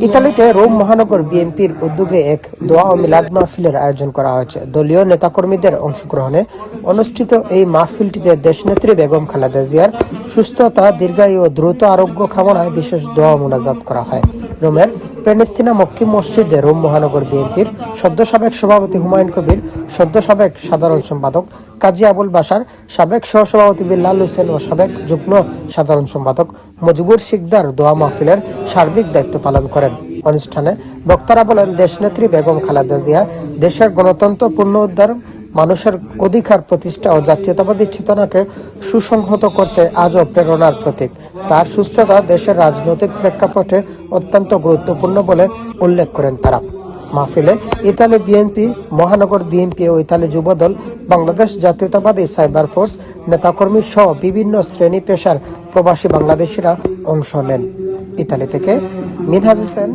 ইতালিতে রোম মহানগর বিএনপির উদ্যোগে এক দোয়া ও মিলাদ মাহফিলের আয়োজন করা হয়েছে। দলীয় নেতাকর্মীদের অংশগ্রহণে অনুষ্ঠিত এই মাহফিলটিতে দেশনেত্রী বেগম খালেদা জিয়ার সুস্থতা, দীর্ঘায়ু ও দ্রুত আরোগ্য কামনায় বিশেষ দোয়া ও মোনাজাত করা হয়। রোমের প্রেনেস্তিনা মক্কি মসজিদে রোম মহানগর বিএনপির সদ্য সাবেক সভাপতি হুমায়ুন কবির, সদ্য সাবেক সাধারণ সম্পাদক কাজী আবুল বাশার, সাবেক সহসভাপতি বিল্লাল হোসেন ও সাবেক যুগ্ম সাধারণ সম্পাদক মজিবুর শিকদার দোয়া মাহফিলের সার্বিক দায়িত্ব পালন করেন। অনুষ্ঠানে বক্তারা বলেন, দেশনেত্রী বেগম খালেদা জিয়া দেশের গণতন্ত্র পুনরুদ্ধার, মানুষের অধিকার প্রতিষ্ঠা ও জাতীয়তাবাদী চেতনাকে সুসংহত করতে আজও প্রেরণার প্রতীক। তার সুস্থতা দেশের রাজনৈতিক প্রেক্ষাপটে অত্যন্ত গুরুত্বপূর্ণ বলে উল্লেখ করেন তারা। মাহফিলে ইতালি বিএনপি, মহানগর বিএনপি ও ইতালি যুবদল, বাংলাদেশ জাতীয়তাবাদী সাইবার ফোর্স নেতাকর্মী সহ বিভিন্ন শ্রেণী পেশার প্রবাসী বাংলাদেশিরা অংশ নেন। ইতালি থেকে মিনহাজ হোসেন।